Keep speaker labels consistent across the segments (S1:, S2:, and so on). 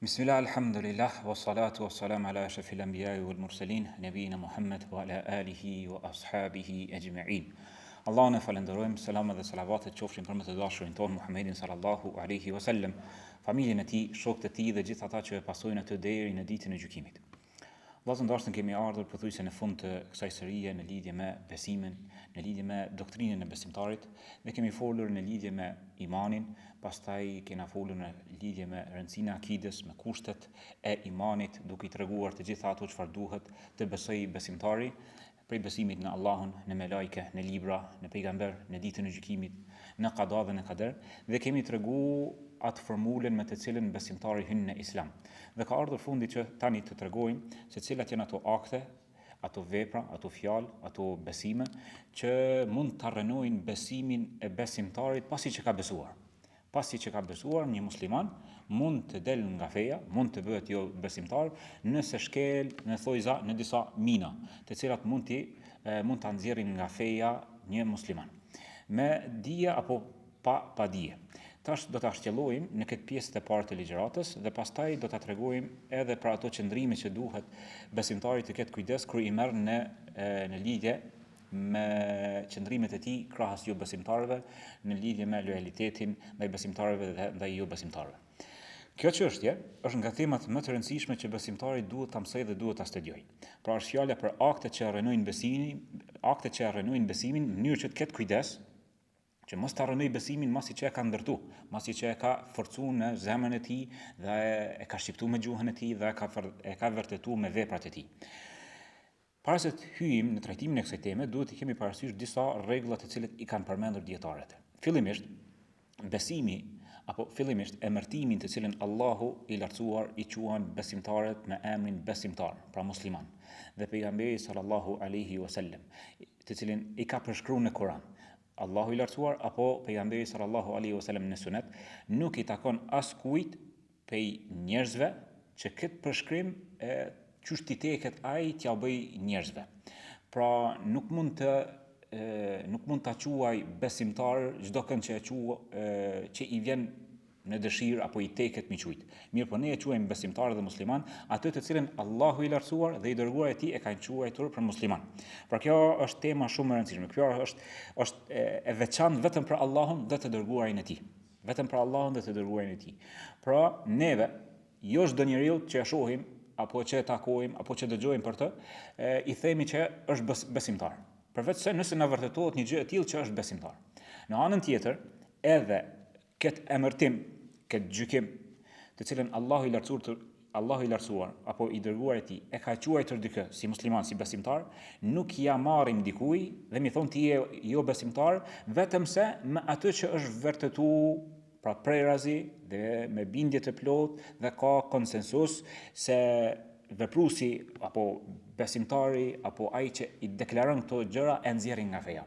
S1: Bismillah, alhamdulillah, wa salatu wa salam ala ashrafil anbiya'i wal mursalin, nabiyina Muhammad wa ala alihi wa ashabihi ajma'in. Allahun e falenderojmë, selam dhe salavatet qofshin për më të dashurin ton Muhammedin sallallahu alaihi wasallam, familjen e tij, shokët e tij dhe gjithë ata që e pasojnë atë deri në ditën e gjykimit. Vllazë ndarshëm, kemi ardhur pothuajse në fund të kësaj serie në lidhje me besimin, në lidhje me doktrinën e besimtarit, dhe kemi folur në lidhje me imanin, pastaj kena folur në lidhje me rëndësinë e akides, me kushtet e imanit, duke i treguar të gjitha ato çfarë duhet të besojë besimtari, prej besimit në Allahun, në melajke, në libra, në pejgamber, në ditën e gjykimit, në qada dhe në kader, dhe kemi treguar atë formulën me të cilën besimtari hyn në Islam. Dhe ka ardhur fundi që tani të tregojmë se cilat janë ato akte, ato vepra, ato fjalë, ato besime që mund të arrënojnë besimin e besimtarit pasi që ka besuar. Pasi që ka besuar, një musliman mund të del nga feja, mund të bëhet jo besimtar nëse shkel në thojza në disa mina, të cilat mund ta nxjerrin nga feja një musliman. Me dije apo pa dije. Tash do ta shtjellojmë në këtë pjesë të parë të ligjëratës dhe pastaj do ta tregojmë edhe për ato qëndrime që duhet besimtari të ketë kujdes kur i merr në lidhje me qëndrimet e tij krahas jo besimtarëve, në lidhje me lojalitetin ndaj besimtarëve dhe ndaj jo besimtarëve. Kjo çështje është nga temat më të rëndësishme që besimtari duhet ta mësojë dhe duhet ta studiojë. Pra është fjala për akte që arrënojnë besimin në mënyrë që të ketë kujdes, që mos të arrënoj besimin masi që e ka ndërtu, masi që e ka forcu në zemrën e tij dhe e ka shqiptu me gjuhën e tij dhe e ka vërtetu me veprat e tij. Para se të hyjmë në trajtimin e kësaj teme, duhet të kemi parasysh disa rregulla të cilet i kanë përmendur dietarët. Fillimisht, emërtimin të cilën Allahu i lartësuar i quan besimtarët me emrin besimtar, pra musliman, dhe pejgamberi sallallahu alaihi wasallam, të cilin i ka përshkruar në Kur'an. Allahu i lartësuar apo pejgamberi sallallahu alaihi wasallam në sunet, nuk i takon askujt prej njerëzve që këtë përshkrim qysh t'i teket ai t'ja bëj njerëzve. Pra nuk mund ta quaj besimtar çdo kënd që i vjen në dëshirë apo i teket mi qujt. Mirë, po ne e quajmë besimtar dhe musliman atë të cilën Allahu i lartësuar dhe i dërguari i tij e kanë quajtur për musliman. Pra kjo është tema shumë e rëndësishme. Kjo është e veçantë vetëm për Allahun dhe të dërguarin e tij. Vetëm për Allahun dhe të dërguarin e tij. Pra neve, jo çdo njeriu që e shohim apo që e takojmë apo që dëgjojmë për të, i themi që është besimtar. Përveç se nëse na vërtetohet një gjë e tillë që është besimtar. Në anën tjetër, edhe këtë emërtim, këtë gjykim, të cilën Allahu i lartësuar apo i dërguar i tij e ka quajtur dikë si musliman, si besimtar, nuk ja marrim dikujt dhe mi thon ti je jo besimtar, vetëm se me atë që është vërtetuar, pra prerazi dhe me bindje të plotë dhe ka konsensus se vepruesi apo besimtari apo ai që i deklaron këto gjëra e nxjerrin nga feja.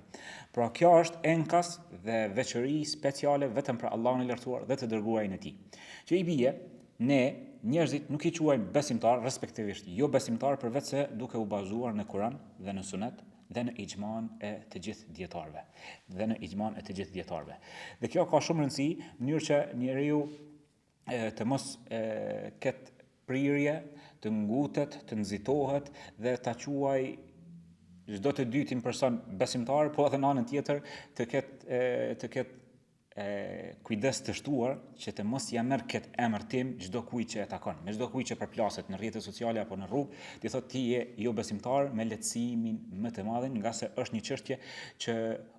S1: Pra kjo është enkas dhe veçori speciale vetëm për Allahun e lartësuar dhe të dërguarin e tij. Që i bie, ne njerëzit nuk i quajmë besimtar, respektivisht jo besimtar, përveç se duke u bazuar në Kur'an dhe në Sunet dhe në ixhman e të gjithë dietarëve. Dhe kjo ka shumë rëndësi, në mënyrë që njeriu të mos ketë prirje, të ngutet, të nxitohet dhe ta quaj çdo të dytin person besimtar, po edhe në anën tjetër të ketë kujdes të shtuar që të mos ja merr këtë emërtim çdo kujt që e takon, me çdo kujt që përplaset në rrjetet sociale apo në rrugë, ti thotë ti je jo besimtar me lehtësimin më të madh, nga se është një çështje që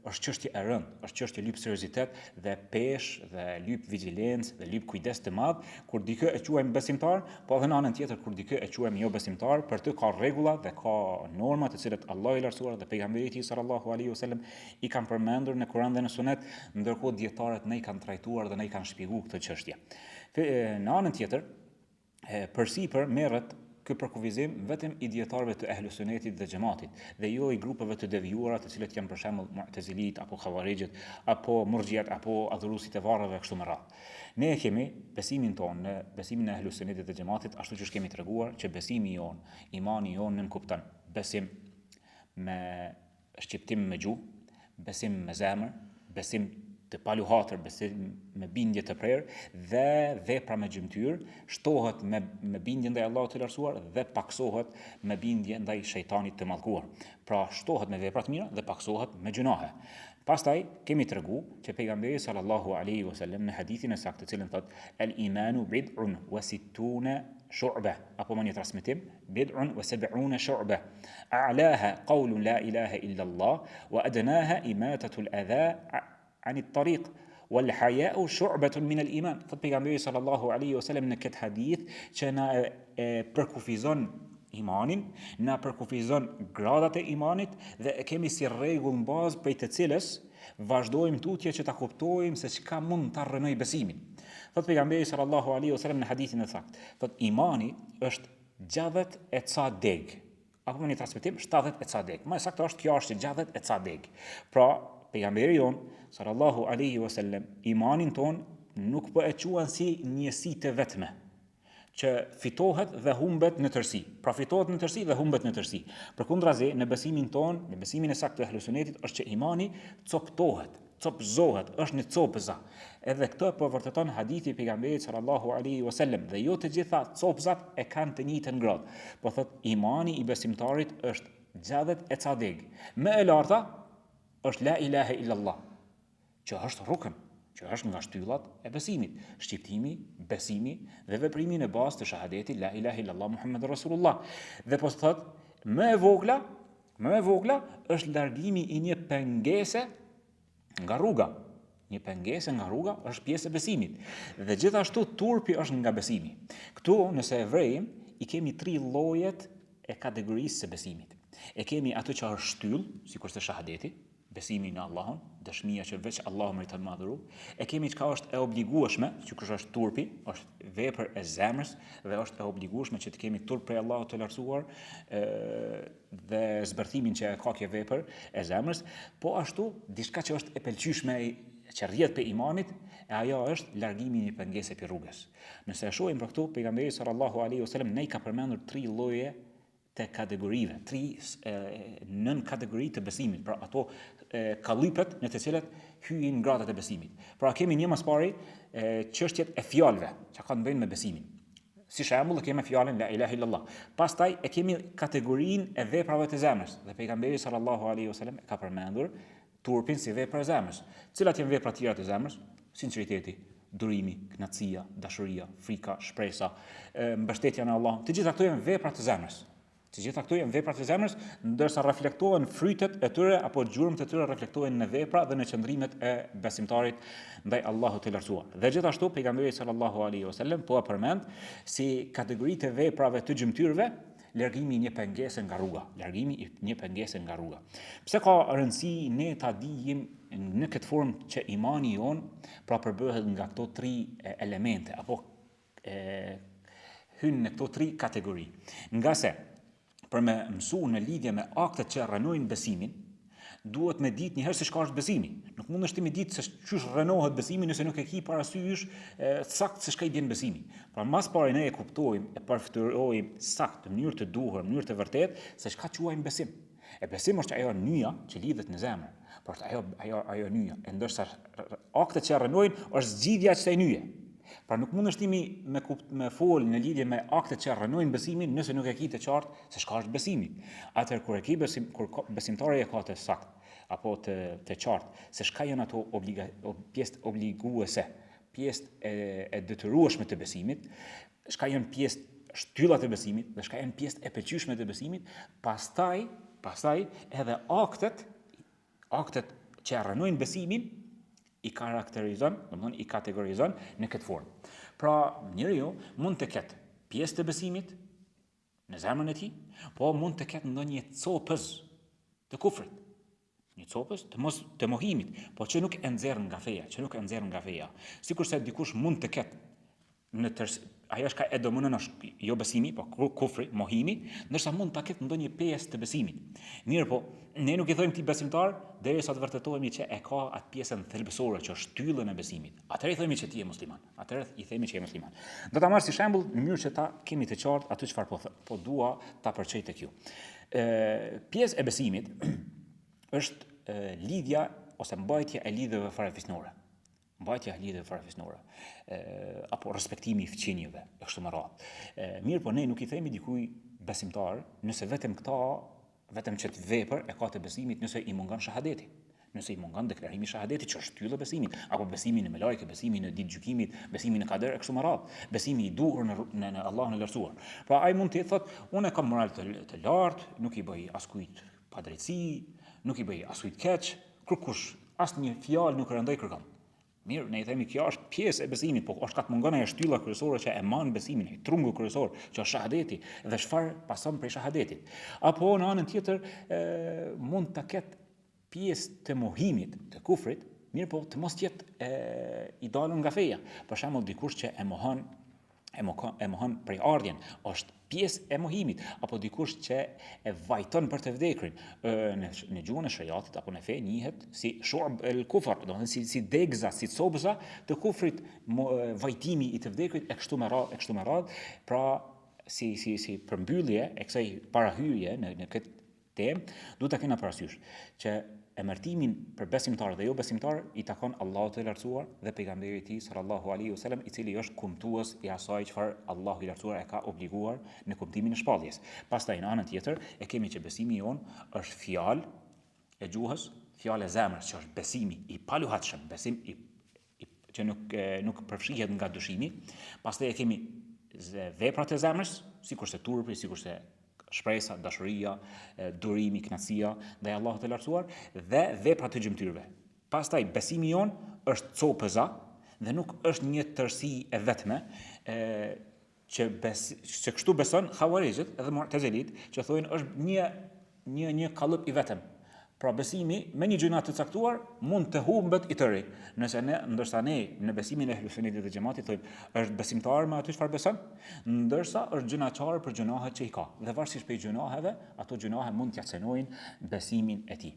S1: është çështje e rëndë, është çështje lyp seriozitet dhe peshë dhe lyp vigjilencë dhe lyp kujdes të madh kur dikë e quajmë besimtar, po edhe në anën tjetër kur dikë e quajmë jo besimtar, për të ka rregulla dhe ka norma të cilat Allahu i lartësuar dhe pejgamberi i tij sallallahu alaihi wasallam i kanë përmendur në Kur'an dhe në Sunet, ndërkohë dietarët ne i kanë trajtuar dhe ne i kanë shpjeguar këtë çështje. Në anën tjetër, përsipër merret ky përkufizim vetëm i dietarëve të Ahlus Sunnetit dhe Xhamatit, dhe jo i grupeve të devijuara të cilët janë për shembull Mu'tazilit apo Xhawarijit apo Murxhiat apo adhuruesit e varreve kështu me radhë. Ne kemi besimin tonë, besimin e Ahlus Sunnetit dhe Xhamatit, ashtu siç kemi treguar që besimi jon, imani jon nënkupton besim me shqiptim me gjuhë, besim me zemër, besim të paluhatër, besim me bindje të prerë dhe vepra me gjymtyr, shtohet me bindje ndaj Allahut të lartësuar dhe paksohet me bindje ndaj shejtanit të mallkuar. Pra shtohet me vepra të mira dhe paksohet me gjunahe. Pastaj kemi tregu që pejgamberi sallallahu alaihi wasallam në hadithin e saktë, të cilën thot el imanu bid'un wa sittuna shu'ba, apo më një transmetim bid'un wa sab'una shu'ba, a'laha qawlu la ilaha illa Allah wa adnaha imatatu al-adha عن الطريق والحياء شعبة من الإيمان. Thot pejgamberi sallallahu alaihi wasallam në këtë hadith që na përkufizon imanin, na përkufizon gradat e imanit dhe kemi si rregull bazë prej të cilës vazhdojmë tutje që ta kuptojmë se çka mund ta rrënoj besimin. Thot pejgamberi sallallahu alaihi wasallam në hadithin e saktë, thot imani është 60 e ca deg. Apo në një transmetim 70 e ca deg. Më saktë është kjo është 60 e ca deg. Pra pejgamberi jon sallallahu alaihi wasallam imanin ton nuk po e quan si njësi të vetme që fitohet dhe humbet në tërësi. Pra fitohet në tërësi dhe humbet në tërësi. Përkundrazi në besimin ton, në besimin e saktë të ehlusunetit është që imani coptohet, copzohet, është një copëza. Edhe këtë po vërteton hadithi i pejgamberit sallallahu alaihi wasallam dhe jo të gjitha copëzat e kanë të njëjtën gradë. Po thot imani i besimtarit është 60 e ca deg. Më e larta është la ilaha illallah, që është rukn, që është nga shtyllat e besimit, shqiptimi, besimi dhe veprimi në bazë të shahadetit la ilaha illallah Muhammedur Rasulullah. Dhe po thot, më e vogla është largimi i një pengese nga rruga. Një pengese nga rruga është pjesë e besimit. Dhe gjithashtu turpi është nga besimi. Këtu nëse e vrejmë, i kemi 3 llojet e kategorisë së besimit. E kemi atë që është shtyll, sikur se shahadeti, besimi në Allahun, dëshmia që veç Allahu meriton madhuru. E kemi çka është e obligueshme, sikur është turpi, është vepër e zemrës dhe është e obligueshme që të kemi turp prej Allahut të lartësuar dhe zbërthimin që ka kjo vepër e zemrës, po ashtu diçka që është e pëlqyeshme që rrjedh pe imanit, e ajo është largimi i një pengese për rrugës. Nëse e shohim për këtu, pejgamberi sallallahu alaihi wasallam ne ka përmendur 3 lloje të kategorive, 3 nën kategori të besimit, pra ato kallypet në të cilat hyjnë gradat e besimit. Pra kemi një mas pari çështjet e fjalëve, që kanë të bëjnë me besimin. Si shembull kemi fjalën la ilaha illallah. Pastaj e kemi kategorinë e veprave të zemrës, dhe pejgamberi sallallahu alaihi wasallam ka përmendur turpin si veprë e zemrës. Cilat janë veprat tjera të zemrës? Sinqeriteti, durimi, knatësia, dashuria, frika, shpresa, mbështetja në Allah. Të gjitha këto janë vepra të zemrës. Të gjitha këto janë vepra të zemrës, ndërsa reflektohen frytet e tyre apo gjurmët e tyre reflektohen në vepra dhe në qëndrimet e besimtarit ndaj Allahut të lartësuar. Dhe gjithashtu pejgamberi sallallahu alaihi wasallam po e përmend si kategoritë e veprave të gjymtyrëve largimi i një pengese nga rruga, largimi i një pengese nga rruga. Pse ka rëndësi ne ta dijim në këtë formë që imani jon pra përbëhet nga këto 3 elemente apo hyn në këto 3 kategori. Nga se për me mësu në lidhje me aktet që rënojnë besimin, duhet me ditë njëherë se çka është besimi. Nuk mund është ti me ditë se çysh rënohet besimi nëse nuk e ki parasysh sakt se çka i bën besimi. Pra mas pari ne e kuptojmë, e përfitojmë sakt në mënyrë të duhur, në mënyrë të vërtetë se çka quajmë besim. E besim është ajo nyja që lidhet në zemër. Por ajo nyja, e ndërsa aktet që rënojnë është zgjidhja e kësaj nyje. Pra nuk mund është timi me fol në lidhje me aktet që rënojnë besimin nëse nuk e ki të qartë se çka është besimi. Atëherë kur e ki kur besimtari e ka të saktë apo të qartë se çka janë ato pjesë obliguese, pjesë e detyrueshme të besimit, çka janë pjesë shtyllat e besimit dhe çka janë pjesë e pëlqyeshme të besimit, pastaj edhe aktet që rënojnë besimin i karakterizon, domethënë i kategorizon në këtë formë. Pra, njeriu mund të ketë pjesë të besimit në zemrën e tij, po mund të ketë ndonjë copës të kufrit, një copës të mohimit, po që nuk e nxjerr nga feja, Sikurse dikush mund të ketë në ajo është ka e domunën është jo besimi, po kufri, mohimi, ndërsa mund ta ketë ndonjë pjesë të besimit. Mirë po, ne nuk i thojmë ti besimtar derisa të vërtetohemi që e ka atë pjesën thelbësore që është shtyllën e besimit. Atëherë i themi që ti je musliman. Do ta marr si shembull në mënyrë që ta kemi të qartë atë çfarë po dua ta përçej tek ju. Pjesë e besimit është lidhja ose mbajtja e lidhjeve farefisnore. mbajtja e lidhjeve farefisnore, apo respektimi i fqinjeve e kështu me radhë. Mirë, po ne nuk i themi dikujt besimtar nëse vetëm që të vepër e ka të besimit nëse i mungon shahadeti. Nëse i mungon deklarimi i shahadetit që është shtyllë besimin, apo besimi në melajke, besimi në ditë gjykimit, besimi në kader e kështu me radhë, besimi i duhur në Allahun e lartësuar. Pra ai mund të thotë, unë kam moral të lartë, nuk i bëj askujt padrejtësi, nuk i bëj askujt keq, kërkush asnjë fjalë nuk rëndoj kërkon. Mirë, ne i themi kjo është pjesë e besimit, po është ka të mungon ajo shtylla kryesore që e man besimin, ai trungu kryesor që është shahadeti dhe çfarë pason prej shahadetit. Apo në anën tjetër mund ta ketë pjesë të mohimit, të kufrit, mirë po të mos jetë i dalën nga feja. Për shembull dikush që e mohon prej ardhjen, është pjesë e mohimit, apo dikush që e vajton për të vdekrin. Në gjuhën e shariatit apo në fe njihet si shu'b el kufr, domethënë si degza, si copëza të kufrit, vajtimi i të vdekrit e kështu me radhë, pra si përmbyllje e kësaj parahyrje në këtë temë, duhet ta kena parasysh që emërtimin për besimtar dhe jo besimtar i takon Allahut të lartësuar dhe pejgamberit i tij sallallahu alaihi wasallam, i cili është kumtues i asaj çfarë Allahu i lartësuar e ka obliguar në kuptimin e shpalljes. Pastaj në anën tjetër e kemi që besimi jon është fjalë e gjuhës, fjalë e zemrës që është besimi i paluhatshëm, besim që nuk përfshihet nga dyshimi. Pastaj e kemi veprat e zemrës, sikurse turpi, sikurse shpresa, dashuria, durimi, kënaqësia ndaj Allahut të lartësuar dhe veprat e gjymtyrëve. Pastaj besimi jon është copëza dhe nuk është një tërësi e vetme që kështu beson Hawarizit edhe Mu'tazilit, që thonë është një kallëp i vetëm. Pra besimi me një gjëna të caktuar mund të humbet i tëri. Ndërsa ne në besimin e Ehlusunnetit dhe Xhamatit thonë është besimtar me atë çfarë beson, ndërsa është gjënaçar për gjunahet që i ka. Dhe varësisht prej gjunaheve, ato gjunahe mund t'ia cenojnë besimin e tij.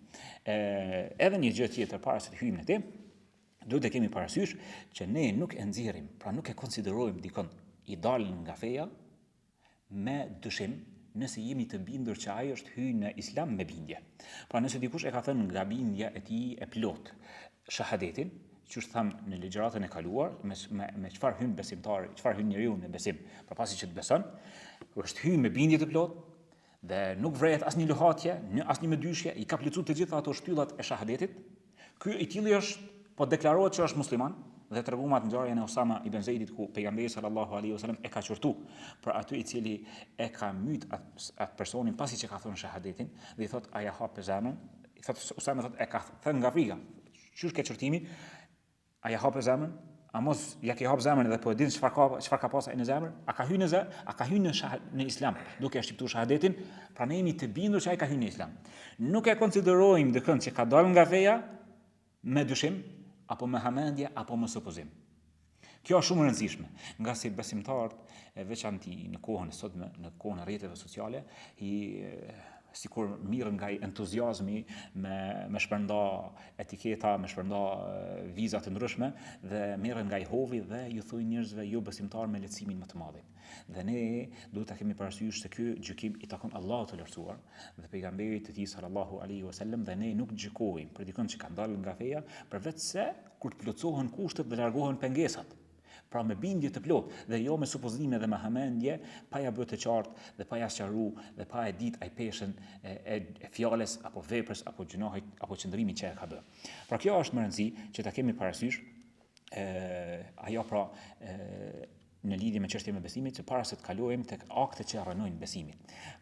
S1: Edhe një gjë tjetër para se të hyjmë në temë, duhet të kemi parasysh që ne nuk e nxjerrim, pra nuk e konsiderojmë dikon i dalën nga feja me dyshim, nëse jemi të bindur që ai është hyrë në islam me bindje. Pra nëse dikush e ka thënë nga bindja e tij e plot shahadetin, që është thamë në ligjëratën e kaluar, me çfarë hyn besimtari, çfarë hyn njeriu në besim, pra pasi që të beson, është hyrë me bindje të plot dhe nuk vrehet asnjë lohatje, asnjë mëdyshje, i ka plotsuar të gjitha ato shtyllat e shahadetit. Ky i tillë është po deklarohet që është musliman. Dhe treguam ngjarjen e Osama ibn Zeidit ku pejgamberi sallallahu alaihi wasallam e ka qortu për aty i cili e ka myt atë personin pasi që ka thënë shahadetin dhe i thot a ja hap zemrën, i thot Osama thot e ka thënë nga frika. Çysh ke qortimi? A ja hap zemrën? A mos ja ke hap zemrën dhe po e din çfarë ka pasur në zemër? A ka hyrë në islam duke shqiptuar shahadetin? Pra ne jemi të bindur që ai ka hyrë në islam. Nuk e konsiderojmë dikën që ka dalë nga feja me dyshim apo me hamendje, apo me supozim. Kjo është shumë e rëndësishme, nga si besimtarët, veçanti në kohën e sotme, në kohën e rrjeteve sociale, sikur mirën nga entuziazmi me shpërnda etiketa, me shpërnda viza të ndryshme dhe merren nga i hovi dhe ju thojnë njerëzve jo besimtar me lehtësimin më të madh. Dhe ne duhet ta kemi parasysh se ky gjykim i takon Allahut të lartësuar dhe pejgamberit të tij sallallahu alaihi wasallam, dhe ne nuk gjykojmë për dikon që ka dalë nga feja përveç se kur të plotësohen kushtet dhe largohen pengesat. Pra me bindje të plot dhe jo me supozime dhe me hamendje, pa ja bërë të qartë dhe pa ja sqaruar dhe pa e ditë ai peshën e fjalës apo veprës apo gjunahit apo qëndrimit që e ka bërë. Pra kjo është më rëndësi që ta kemi parasysh ajo pra në lidhje me çështjen e besimit, që para se të kalojmë tek aktet që rrënojnë besimin.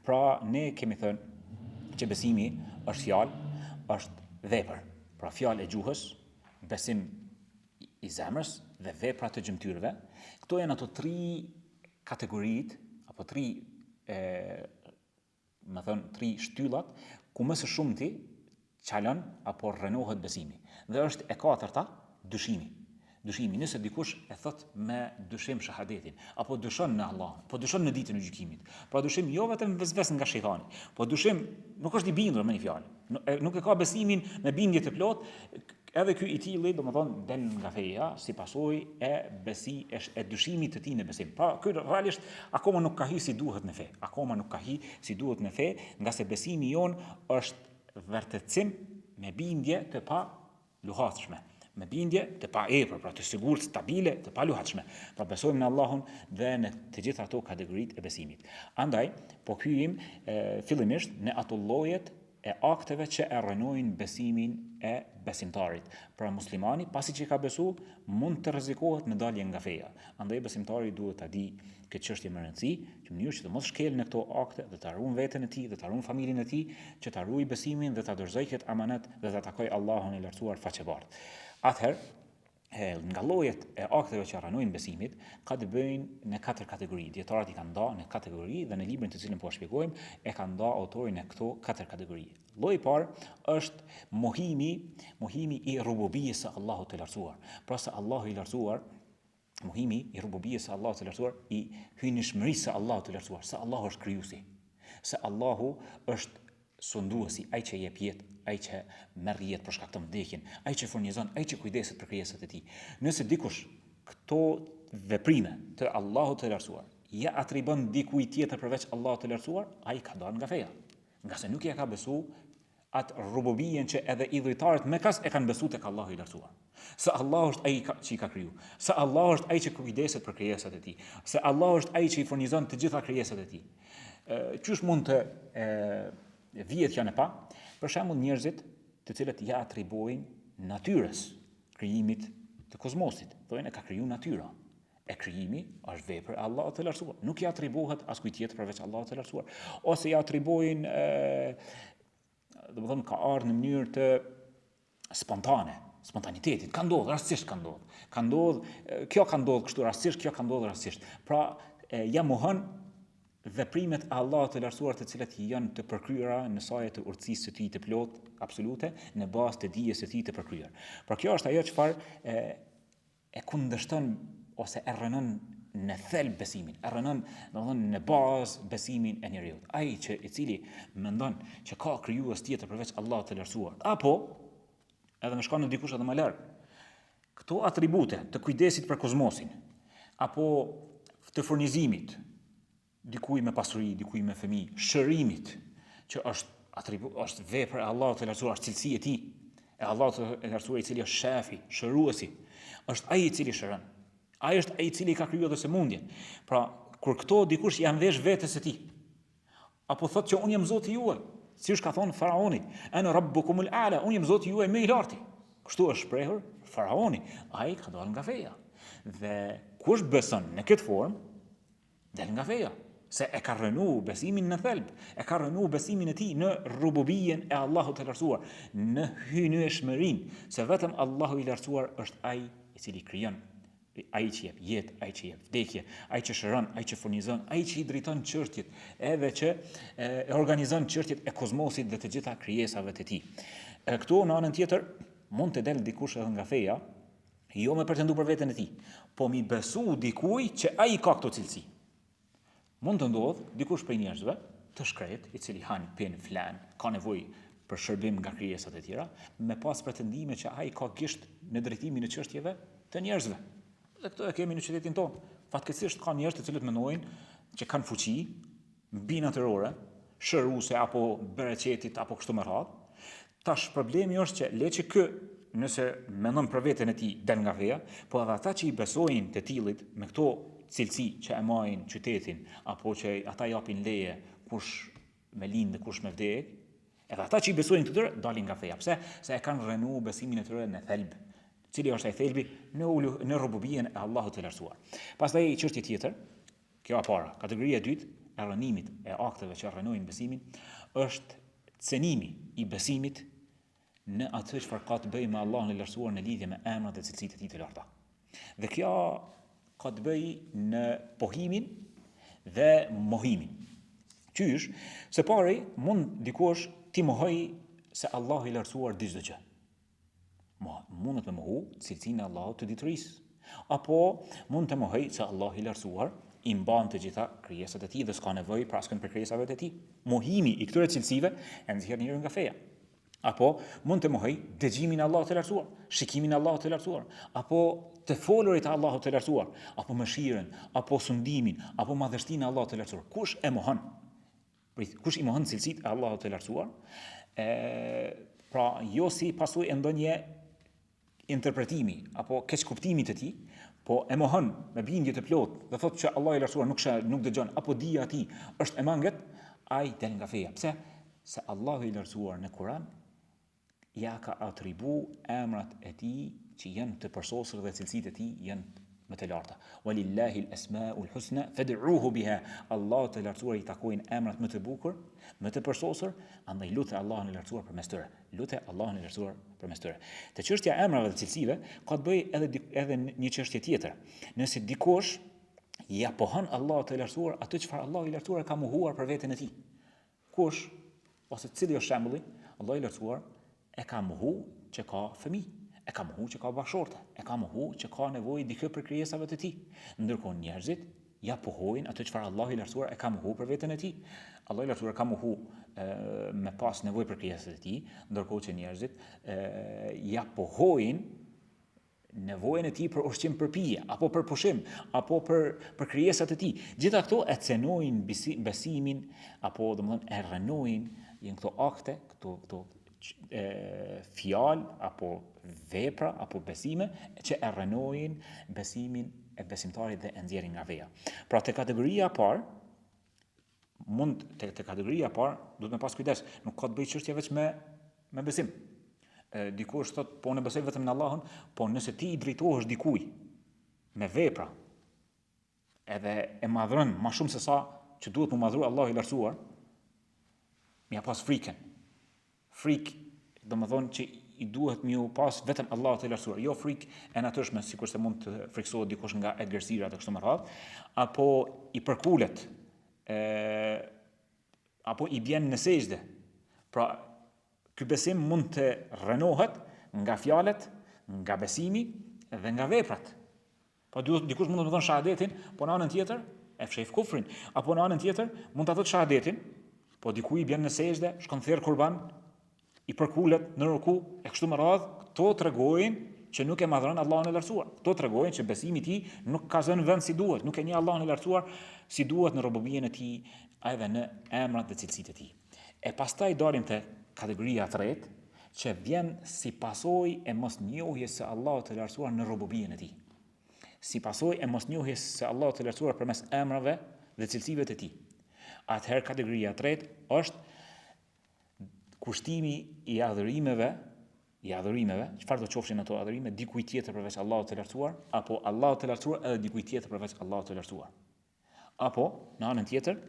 S1: Pra ne kemi thënë që besimi është fjalë, është vepër. Pra fjalë e gjuhës, besim i zemrës dhe vepra të gjymtyrëve. Këto janë ato tri kategoritë apo tri shtyllat ku më së shumti çalon apo rrënohet besimi. Dhe është e katërta dyshimi. Dyshimi, nëse dikush e thot me dyshim shahadetin, apo dyshon në Allah, po dyshon në ditën e gjykimit. Pra dyshim jo vetëm vezves nga shejtani, po dyshim nuk është i bindur me një fjalë. Nuk e ka besimin me bindje të plot. Edhe ky i tillë, domethënë, del nga feja si pasojë e dyshimit të tij në besim. Pra, ky realisht akoma nuk ka hyrë si duhet në fe. Akoma nuk ka hyrë si duhet në fe, nga se besimi jon është vërtetësim me bindje të pa luhatshme, me bindje të pa epër, pra të sigurt, stabile, të pa luhatshme. Pra besojmë në Allahun dhe në të gjitha ato kategoritë e besimit. Andaj, po hyjim fillimisht në ato llojet e akteve që e rrënojnë besimin e besimtarit. Pra muslimani, pasi që ka besu, mund të rrezikohet me dalje nga feja. Andaj besimtari duhet ta di këtë çështje me rëndësi, që mënyrë që të mos shkel në këto akte dhe të ruan veten e tij dhe të ruan familjen e tij, që ta ruaj besimin dhe ta dorëzoj këtë amanet dhe ta takoj Allahun e lartësuar faqebart. Atëherë, nga llojet e akteve që rrënojnë besimit, ka të bëjnë në 4 kategori. Dietarët i kanë ndarë në kategori dhe në librin të cilin po shpjegojmë, e kanë ndarë autori në këto 4 kategori. Lloji i parë është mohimi i rububiyes së Allahut të lartësuar. Pra se Allahu i lartësuar, mohimi i rububiyes së Allahut të lartësuar, i hynëshmërisë së Allahut të lartësuar, se Allahu është krijuesi, se Allahu është sunduesi, ai që jep jetë, ai që merr jetë për shkak të vdekjen, ai që furnizon, ai që kujdeset për krijesat e tij. Nëse dikush këto veprime të Allahut të lartësuar ja atribon dikujt tjetër përveç Allahut të lartësuar, ai ka dalë nga feja. Nga se nuk ja ka besu atë rububien që edhe idhujtarët me kas e kanë besu tek Allahu i lartësuar. Se Allah është ai që i ka kriju, se Allah është ai që kujdeset për krijesat e tij, se Allah është ai që i furnizon të gjitha krijesat e tij. Qysh mund të vihet që në pa, për shembull njerëzit të cilët ja atribojnë natyrës, krijimit të kozmosit, thonë e ka kriju natyra. E krijimi është vepër e Allahut të lartësuar, nuk i atribohet askujt tjetër përveç Allahut të lartësuar. Ose ja atribojnë, domethënë ka ardhur në mënyrë të spontanitetit, ka ndodhur, rastësisht ka ndodhur. Ka ndodhur, kjo ka ndodhur kështu rastësisht, kjo ka ndodhur rastësisht. Pra, ja mohon veprimet e Allahut të lartësuar të cilat janë të përkryera në saje të urtësisë së tij të plot, absolute, në bazë të dijes së tij të përkryer. Pra kjo është ajo çfarë e kundërshton ose e rrënon në thelb besimin, e rrënon, domethënë në bazë besimin e njeriu. Ai i cili mendon që ka krijues tjetër përveç Allahut të lartësuar, apo edhe më shkon në dikush edhe më larg, këto atribute të kujdesit për kozmosin, apo të furnizimit, dikuj me pasuri, dikuj me fëmijë, shërimit, që është vepër e Allahut të lartësuar, është cilësi e tij, e Allahut të lartësuar i cili është shefi, shëruesi, është ai i cili shëron. Ai është ai i cili ka krijuar dhe sëmundjen. Pra, kur këto dikush janë vesh vetes së tij, apo thotë që unë jam Zoti juaj, siç ka thonë faraoni, ana rabbukumul a'la, unë jam Zoti juaj më i larti. Kështu është shprehur faraoni, ai ka dalë nga feja. Dhe kush beson në këtë formë, del nga feja. Se e ka rënu besimin në thelb, e ka rënu besimin e tij në rububien e Allahut të lartësuar, në hynëshmërinë, se vetëm Allahu i lartësuar është ai i cili krijon, ai që jep jetë, ai që jep vdekje, ai që shëron, ai që furnizon, ai që i drejton çështjet, edhe që organizon çështjet e kozmosit dhe të gjitha krijesave të tij. Këtu në anën tjetër mund të del dikush edhe nga feja, jo me pretendu për veten e tij, po mi besu dikujt që ai ka këto cilësi. Mund të ndodhë dikush prej njerëzve të shkret, i cili han pen flan, ka nevojë për shërbim nga krijesat e tjera, me pas pretendime që ai ka gisht në drejtimin e çështjeve të njerëzve. Dhe këto e kemi në qytetin tonë. Fatkeqësisht ka njerëz të cilët mendojnë që kanë fuqi mbi natyrore, shëruese apo bereqetit apo kështu me radhë. Tash problemi është që le që kë nëse mendon për veten e tij del nga feja, po edhe ata që i besojnë të tillit me këto cilësi që e marrin qytetin, apo që ata japin leje kush me lind dhe kush me vdek, edhe ata që i besojnë këtyre dalin nga feja. Pse? Se e kanë rrënuar besimin e tyre në thelb. Cili është ai thelbi? Në rububien e Allahut të lartësuar. Pastaj çështje tjetër, kjo e para, kategoria e dytë e rrënimit e akteve që rrënojnë besimin, është cenimi i besimit në atë çfarë ka të bëjë me Allahun e lartësuar në lidhje me emrat dhe cilësitë e tij të larta. Dhe kjo ka të bëjë në pohimin dhe mohimin. Qysh? Se pari mund dikush ti mohoj se Allahu i lartësuar di çdo gjë. Mund të mohu cilësinë e Allahut të ditërisë, apo mund të mohoj se Allahu i lartësuar i mban të gjitha krijesat e tij dhe s'ka nevojë për askën për krijesave të tij. Mohimi i këtyre cilësive e nxjerr njeriu nga feja. Apo mund të mohoj dëgjimin e Allahut të lartësuar, shikimin e Allahut të lartësuar, apo të folurit e Allahut të lartësuar, apo mëshirën, apo sundimin, apo madhështinë e Allahut të lartësuar. Kush e mohon? Kush i mohon cilësitë e Allahut të lartësuar? Pra jo si pasojë e ndonjë interpretimi apo keq kuptimi të tij, po e mohon me bindje të plotë dhe thotë që Allahu i lartësuar nuk dëgjon apo dija e tij është e mangët, ai del nga feja. Pse? Se Allahu i lartësuar në Kur'an ja ka atribu emrat e tij që janë të përsosur dhe cilësitë e tij janë më të larta. Walillahi al-asma'ul husna fad'uhu biha. Allahu të lartësuar i takojnë emrat më të bukur, më të përsosur, andaj lutë Allahun e lartësuar përmes tyre. Lutë Allahun e lartësuar përmes tyre. Te çështja e emrave dhe cilësive ka të bëjë edhe një çështje tjetër. Nëse dikush ja pohon Allahu të lartësuar atë çfarë Allahu i lartësuar ka mohuar për veten e tij. Kush ose cili është shembulli? Allahu i lartësuar e ka mohu që ka fëmijë. E ka mohu që ka bashorte, e ka mohu që ka nevojë dikë për krijesave të tij. Ndërkohë njerëzit ja pohojnë atë çfarë Allahu i lartësuar e ka mohu për veten e tij. Allahu i lartësuar ka mohu me pas nevojë për krijesat e tij, ndërkohë që njerëzit ja pohojnë nevojën e tij për ushqim, për pije, apo për pushim, apo për krijesat e tij. Gjitha këto e cenojnë besimin, apo domethënë e rënojnë janë këto akte, këto fjalë apo vepra apo besime që e rënojnë besimin e besimtarit dhe e nxjerrin nga veja. Pra te kategoria e parë duhet me pas kujdes, nuk ka të bëjë çështja vetëm me besim. Dikush thot po ne besoj vetëm në Allahun, po nëse ti i drejtohesh dikujt me vepra edhe e madhron më shumë se sa që duhet mu madhru Allahu i lartësuar, mja pas frikën. Frikë, do më thonë që i duhet mju pas vetëm Allahu të lartësuar, jo frikë e natyrshme, sikur se mund të friksohet dikush nga edgërsira të kështu me radhë, apo i përkulet, apo i bjen në sejdë. Pra, ky besim mund të rënohet nga fjalët, nga besimi dhe nga veprat. Po dikush mund të thonë shahadetin, po në anën tjetër e fsheh kufrin, apo në anën tjetër mund të thotë shahadetin, po diku i bjen në sejdë, shkon thirr kurban, i përkulet në ruku e kështu me radhë, këto tregojnë që nuk e madhron Allahun e lartësuar. Këto tregojnë që besimi i tij nuk ka zënë vend si duhet, nuk e njeh Allahun e lartësuar si duhet në robëbien e tij, edhe në emrat dhe cilësitë e tij. E pastaj dalim te kategoria e tretë, që vjen si pasojë e mosnjohjes së Allahut të lartësuar në robëbien e tij. Si pasojë e mosnjohjes së Allahut të lartësuar përmes emrave dhe cilësive të tij. Atëherë kategoria e tretë është kushtimi i adhurimeve, çfarë do qofshin ato adhurime, dikujt tjetër përveç Allahut të lartësuar, apo Allahut të lartësuar edhe dikujt tjetër përveç Allahut të lartësuar. Apo në anën tjetër,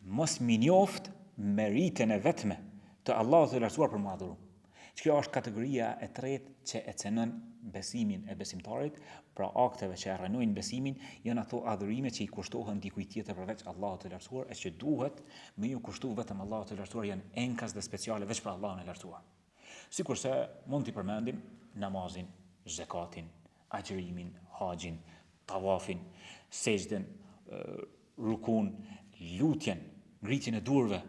S1: mos minjoft meritën e vetme të Allahut të lartësuar për madhuru. Kjo është kategoria e tretë që e cenon besimin e besimtarit, pra akteve që e rënojnë besimin janë ato adhurime që i kushtohen dikujt tjetër përveç Allahut të lartësuar, e që duhet me ju kushtu vetëm Allahut të lartësuar, janë enkas dhe speciale veç për Allahun e lartësuar. Sikurse mund t'i përmendim namazin, zakatin, agjërimin, haxhin, tawafin, sejdën, rukun, lutjen, ngritjen e durve,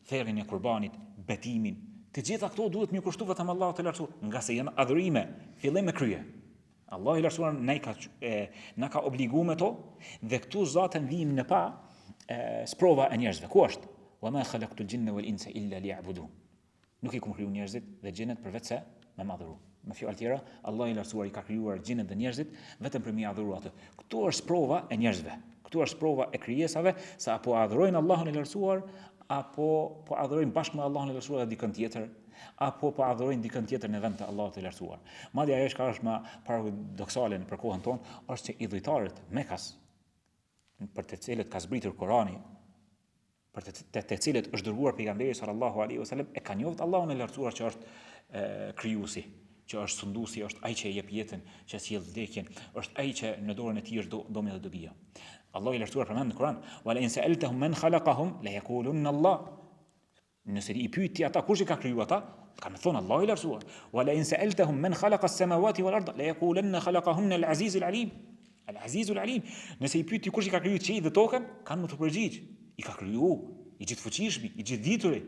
S1: therrjen e qurbanit, betimin. Të gjitha këto duhet më kushtu vetëm Allahut të lartësuar, nga se janë adhurime fillim me krye. Allahu i lartësuar na ka obliguar me to, dhe këtu zaten vijmë në pa sprova e njerëzve. Ku është? Wa ma khalaqtul jinna wal insa illa liya'budun. Nuk i kam krijuar njerëzit dhe xhenet përveç se me madhuru. Me fjalë tjera, Allahu i lartësuar i ka krijuar xhenet dhe njerëzit vetëm për me adhuru atë. Këtu është sprova e njerëzve. Këtu është sprova e krijesave se apo adhurojnë Allahun e lartësuar, apo po adhurojnë bashkë me Allahun e lartësuar dhe dikën tjetër, apo po adhurojnë dikën tjetër në vend të Allahut të lartësuar. Madje ajo që është më paradoksale për kohën tonë është që idhujtarët Mekas, për të cilët ka zbritur Kurani, për të cilët është dërguar pejgamberi sallallahu alaihi wasallam, e kanë njohur Allahun e lartësuar që është krijuesi, që është sunduesi, është ai që jep jetën, që sjell vdekjen, është ai që në dorën e tij është domi dhe dobia. Allahu i lartësuar përmend në Kur'an: "Wa la in sa'altahum man khalaqahum la yaqulunna Allah." Nëse i pyeti ata kush i ka krijuar ata, kanë thonë Allahu i lartësuar. "Wa la in sa'altahum man khalaqa as-samawati wal arda la yaqulanna khalaqahunna al-aziz al-alim." Al-aziz al-alim. Nëse i pyeti kush i ka krijuar qiellin dhe tokën, kanë më të përgjigj. I ka krijuar, i gjithfuqishmi, i gjithdituri.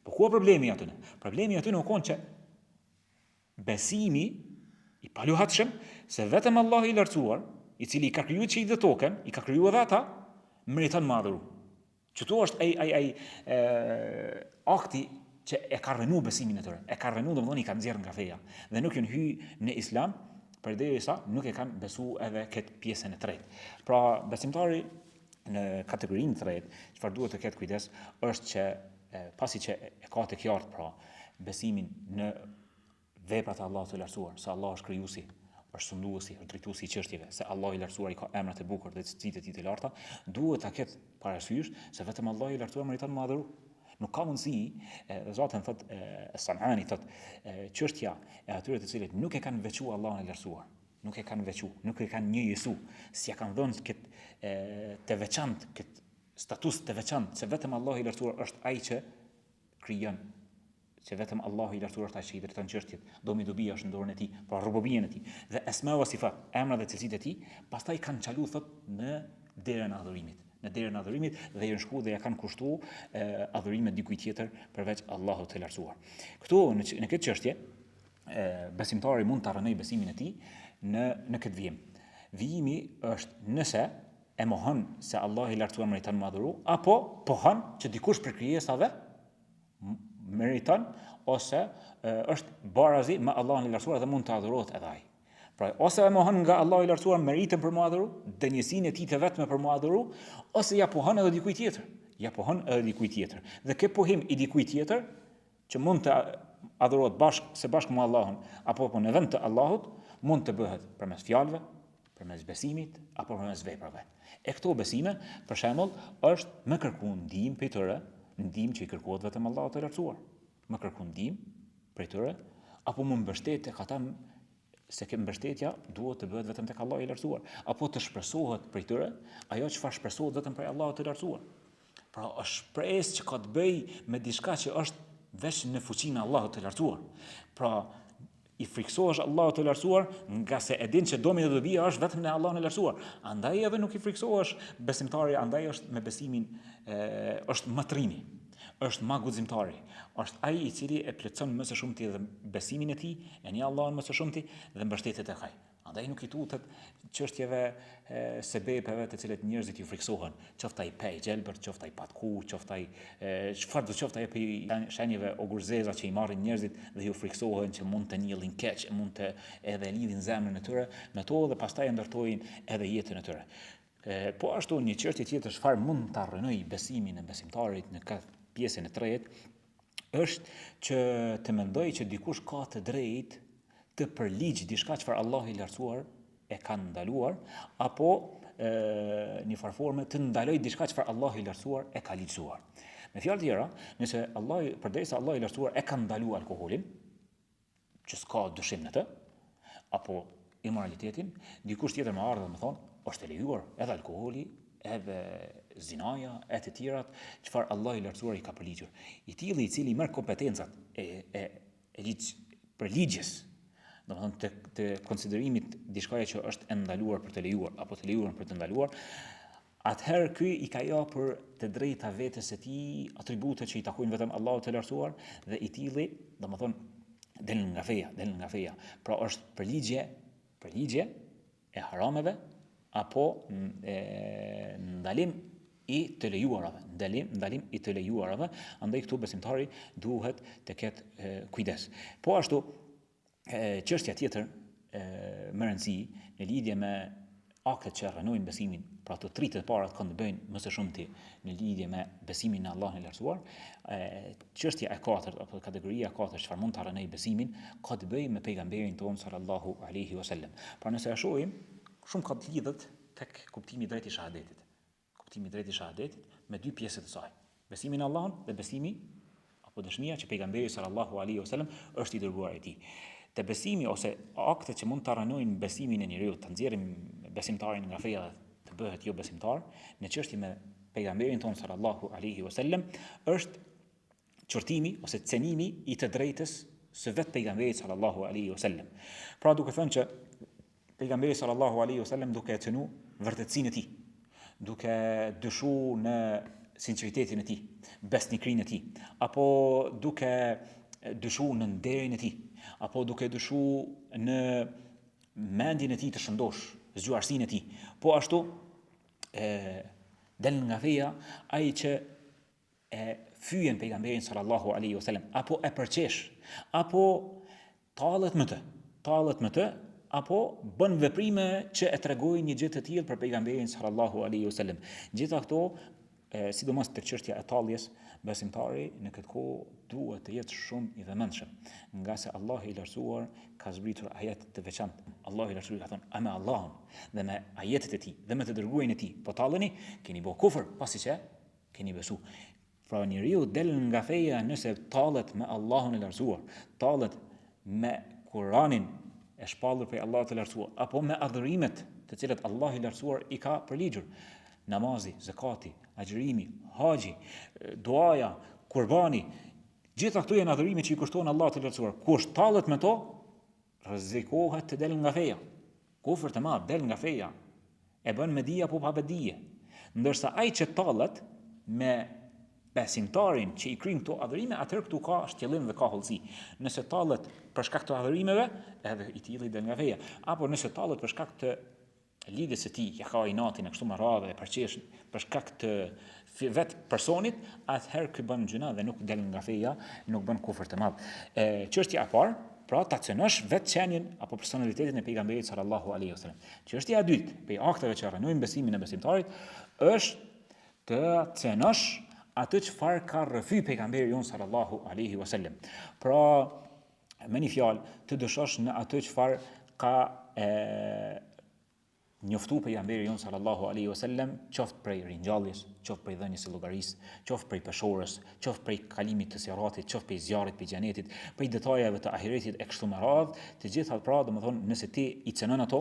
S1: Po ku është problemi aty? Problemi aty nuk ka që besimi i paluhatshëm se vetëm Allahu i lartësuar, i cili i ka krijuar qiellin dhe tokën, i ka krijuar edhe ata, meriton madhuru. Qëtu është ai akti që e ka rënë besimin e tyre, e ka rënë domethënë i ka nxjerrë nga feja dhe nuk janë hyrë në Islam përderisa nuk e kanë besu edhe këtë pjesën e tretë. Pra besimtari në kategorinë e tretë, çfarë duhet të ketë kujdes është që pasi që e ka të qartë pra besimin në veprat e Allahut të lartësuar, se Allah është krijuesi, është sunduesi, është drejtuesi i çështjeve, se Allahu i lartësuar i ka emrat e bukur dhe cilësitë e tij të larta, duhet ta ketë parasysh se vetëm Allahu i lartësuar meriton madhëru. Nuk ka mundësi, Zoti thot Sanani thot çështja e atyre të cilët nuk e kanë veçuar Allahun e lartësuar, nuk e kanë veçuar, nuk e kanë njëjësu, si ja kanë dhënë këtë të veçantë, këtë status të veçantë, se vetëm Allahu i lartësuar është ai që krijon, që vetëm Allahu i lartësuar është ai që i drejton çështjet, dobia është në dorën e tij, pra rububia e tij. Dhe esma wa sifat, emra dhe cilësitë e tij, pastaj kanë çalu thot në derën e adhurimit. Në derën e adhurimit dhe janë shku dhe ja kanë kushtuar adhurimet dikujt tjetër përveç Allahut të lartësuar. Këtu në këtë çështje besimtari mund ta rënojë besimin e tij në këtë vijim. Vijimi është nëse e mohon se Allahu i lartësuar meriton madhuru, apo pohon që dikush për krijesave meriton ose është barazi me Allahun e lartësuar dhe mund të adhurohet edhe ai. Pra ose e mohon nga Allahu i lartësuar meritën për mu adhuru, dënjësinë e tij të vetme për mu adhuru, ose ja pohon edhe dikujt tjetër. Ja pohon edhe dikujt tjetër. Dhe kë pohim i dikujt tjetër që mund të adhurohet bashkë me Allahun apo në vend të Allahut, mund të bëhet përmes fjalëve, përmes besimit apo përmes veprave. E këto besime, për shembull, është më kërku ndihmë prej tyre, ndihmë që i kërkohet vetëm Allahut të lartësuar. Më kërku ndihmë prej tyre apo më mbështet tek ata se që mbështetja duhet të bëhet vetëm tek Allahu i lartësuar, apo të shpresohet prej tyre ajo çfarë shpresohet vetëm prej Allahut të lartësuar. Pra është shpresë që ka të bëjë me diçka që është veç në fuqinë e Allahut të lartësuar. Pra i friksohesh Allahut të lartësuar nga se e din që domi dhe dobia është vetëm në Allahun e lartësuar. Andaj edhe nuk i friksohesh besimtari, andaj është me besimin është matrimi. Është ma guximtari, është ai i cili e plotson më së shumti edhe besimin e tij, e një Allahun më së shumti dhe mbështetet tek ai. Andaj nuk i tutet çështjeve sebepeve të cilet njerëzit ju friksohen, qoftë ai pe i gjelbër, qoftë ai patku, qoftë ai çfarë do qoftë ai për shenjave ogurzeza që i marrin njerëzit dhe ju friksohen që mund të njëllin keq, mund të edhe lidhin zemrën e tyre me to dhe pastaj ndërtojnë edhe jetën e tyre. Po ashtu një çështje tjetër çfarë mund ta rrënojë besimin e besimtarit në këtë pjesën e tretë është që të mendoj që dikush ka të drejtë të përligjë diçka çfarë Allahu i lartësuar e ka ndaluar apo në një farforme të ndaloj diçka çfarë Allahu i lartësuar e ka ligjësuar. Me fjalë tjera, nëse përderisa Allahu i lartësuar e ka ndaluar alkoolin, që s'ka dyshim në të, apo immoralitetin, dikush tjetër më ardhe dhe më thonë, është e lejuar edhe alkooli, edhe zinaja, e të tjerat, çfarë Allah i lartësuar i ka përligjur. I tillë i cili merr kompetencat për ligjes, domethënë të konsiderimit diçka që është e ndaluar për të lejuar apo të lejuar për të ndaluar, atëherë ky i ka japur të drejta vetes së tij atribute që i takojnë vetëm Allahut të lartësuar dhe i tillë, domethënë del nga feja. Pra është përligje e harameve apo ndalim i të lejuarave, ndalim i të lejuarave, andaj këtu besimtari duhet të ketë kujdes. Po ashtu çështja tjetër më rëndësi në lidhje me aktet që rrënojnë besimin, pra të tritë të parat kanë të bëjnë më së shumti në lidhje me besimin në Allahun e lartësuar, çështja e katërt apo kategoria e katërt çfarë mund ta rrënojë besimin ka të bëjë me pejgamberin tonë sallallahu alaihi wasallam. Pra nëse e shohim, shumë ka të lidhet tek kuptimi i drejtë i shahadetit. Kuptimi i drejtë i shahadetit me dy pjesë të saj. Besimi në Allahun dhe besimi apo dëshmia që pejgamberi sallallahu alaihi wasallam është i dërguar i tij. Te besimi ose aktet që mund ta rrënojnë besimin e njeriu, ta nxjerrim besimtarin nga feja dhe të bëhet jo besimtar, në çështje me pejgamberin tonë sallallahu alaihi wasallam është qortimi ose cenimi i të drejtës së vetë pejgamberit sallallahu alaihi wasallam. Pra duke thënë që pejgamberi sallallahu alaihi wasallam duke cenu vërtetësinë e tij, duke dyshu në sinqeritetin e tij, besnikrinë e tij, apo duke dyshu në nderin e tij, apo duke dyshu në mendjen e tij të shëndosh, zgjuarsinë e tij. Po ashtu del nga feja ai që e fyen pejgamberin sallallahu alaihi wasallam, apo e përqesh, apo tallet me të, apo bën veprime që e tregojnë një gjë të tillë për pejgamberin sallallahu alaihi wasallam. Gjitha këto, sidomos tek çështja e talljes, besimtari në këtë kohë duhet të jetë shumë i vëmendshëm, nga se Allahu i lartësuar ka zbritur ajete të veçantë. Allahu i lartësuar ka thonë: "A me Allahun dhe me ajetet e tij dhe me të dërguarin e tij po talleni, keni bë kufër pasi që keni besu." Pra njeriu del nga feja nëse tallet me Allahun e lartësuar, tallet me Kur'anin e shpallur prej Allahut të lartësuar, apo me adhurimet të cilat Allahu i lartësuar i ka përligjur: namazi, zakati, agjërimi, haxhi, duaja, kurbani. Gjitha këto janë adhurime që i kushtojnë Allahut të lartësuar. Kush tallet me to, rrezikohet të del nga feja. Kufër të madh, del nga feja. E bën me dije apo pa dije. Ndërsa ai që tallet me besimtarin që i kryen këto adhurime, atëherë këtu ka shtjellim dhe ka hollësi. Nëse tallet për shkak të adhurimeve, edhe i tillë del nga feja. Apo nëse tallet për shkak të lidhjes së tij, ja ka inatin e kështu me radhë, e përqesh për shkak të vet personit, atëherë ky bën gjuna dhe nuk del nga feja, nuk bën kufër të madh. Çështja e parë, pra ta cënosh vetë qenien apo personalitetin e pejgamberit sallallahu alaihi wasallam. Çështja e dytë, prej akteve që rrënojnë besimin e besimtarit, është të cënosh atë çfarë ka rrëfy pejgamberi jon sallallahu alaihi wasallam. Pra, me një fjalë, të dëshosh në atë çfarë ka njoftu pejgamberi jon sallallahu alaihi wasallam, qoftë prej ringjalljes, qoftë prej dhënies së llogarisë, qoftë prej peshorës, qoftë prej kalimit të siratit, qoftë prej zjarrit të xhenetit, prej detajeve të ahiretit e kështu me radhë, të gjitha pra, domethënë, nëse ti i cënon ato,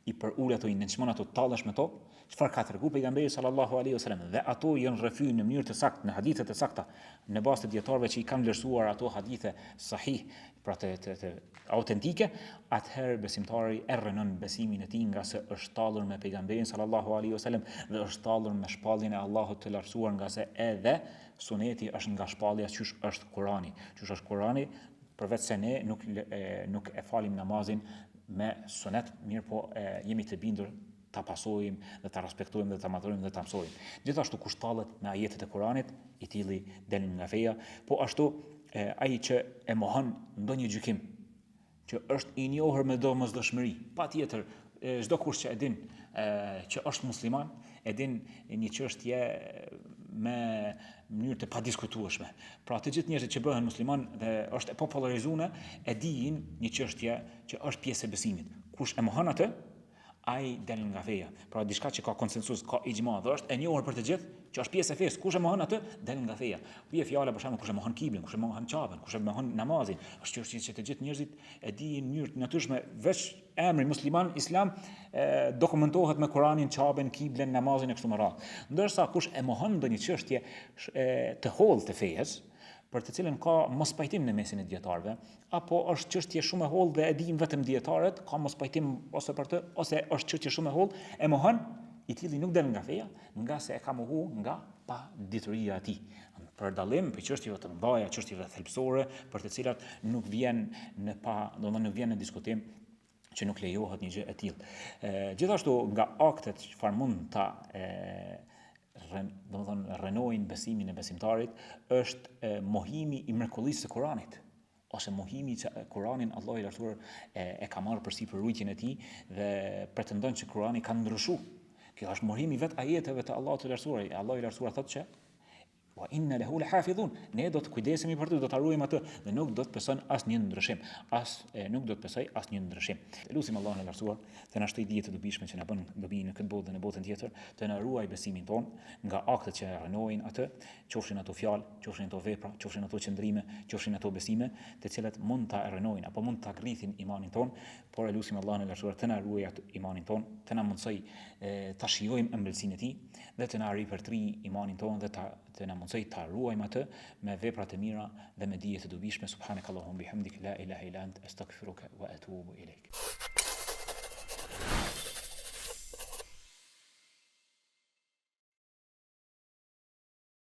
S1: i përul ato, i nënçmon ato, tallesh me to, çfarë ka treguar pejgamberi sallallahu alaihi wasallam, dhe ato janë rrëfyer në mënyrë të saktë, në hadithe të sakta, në bazë të dietarëve që i kanë vlerësuar ato hadithe sahih, pra të autentike, atëherë besimtari e rrënon besimin e tij, nga se është tallur me pejgamberin sallallahu alaihi wasallam dhe është tallur me shpalljen e Allahut të lartësuar, nga se edhe suneti është nga shpallja çysh është Kurani. Çysh është Kurani, përveç se ne nuk e falim namazin me sunet, mirë po jemi të bindur ta pasojmë dhe ta respektojmë dhe ta madhrojmë dhe ta mësojmë. Gjithashtu kush tallet me ajetet e Kuranit, i tilli del nga feja, po ashtu ai që e mohon ndonjë gjykim që është i njohur me domosdoshmëri, patjetër çdo kush që e din që është musliman, e din një çështje me mënyrë të padiskutueshme. Pra të gjithë njerëzit që bëhen musliman dhe është e popularizuar, e dinë një çështje që është pjesë e besimit. Kush e mohon atë, ai del nga feja. Pra diçka që ka konsensus, ka ixhma, dhe është e njohur për të gjithë, që është pjesë e fesë. Kush e mohon atë, del nga feja. Vije fjala për shembull kush e mohon kiblën, kush e mohon çapën, kush e mohon namazin, është çështje që të gjithë njerëzit e dinë në mënyrë të natyrshme, veç emri musliman, islam dokumentohet me Kuranin, çapën, kiblën, namazin e kështu me radhë. Ndërsa kush e mohon ndonjë çështje të hollë të fesë, për të cilën ka mospajtim në mesin e dietarëve, apo është çështje shumë e hollë dhe e dinë vetëm dietarët, ka mospajtim ose për të, ose është çështje shumë e hollë, e mohon, i tilli nuk del nga feja, nga se e ka mohu nga padituria e tij. Për dallim për çështjeve të mëdha, çështjeve thelbësore, për të cilat nuk vjen nuk vjen në diskutim, që nuk lejohet një gjë e tillë. Gjithashtu nga aktet çfarë mund ta rrënojnë besimin e besimtarit, është mohimi i mrekullisë së Kuranit, ose mohimi që Kuranin Allahu i lartësuar e ka marrë përsipër rujtjen e tij dhe pretendon që Kurani ka ndryshuar. Kjo është mohimi vetë ajeteve të Allahut të lartësuar. Allahu i lartësuar thotë që wa inna lahu lahafidhun, ne do të kujdesemi për të, do ta ruajmë atë dhe nuk do të pesojnë asnjë ndryshim, nuk do të pesoj asnjë ndryshim. Lutim Allahun e lartësuar të na shtoj dije të dobishme që na bën dobi në këtë botë dhe në botën tjetër, të na ruaj besimin ton nga aktet që rrënojnë atë, qofshin ato fjalë, qofshin ato vepra, qofshin ato qëndrime, qofshin ato besime, të cilat mund ta rrënojnë apo mund ta ngrithin imanin ton, por lutim Allahun e lartësuar të na ruaj atë imanin ton, të na mundsoj ta shijojmë ëmbëlsinë e tij dhe të na ripërtri imanin ton dhe të na mundsoj ta ruajmë atë me vepra të mira dhe me dije të dobishme. Subhanakallahumma bihamdik, la ilaha illa ant, astaghfiruka wa atubu ilaik.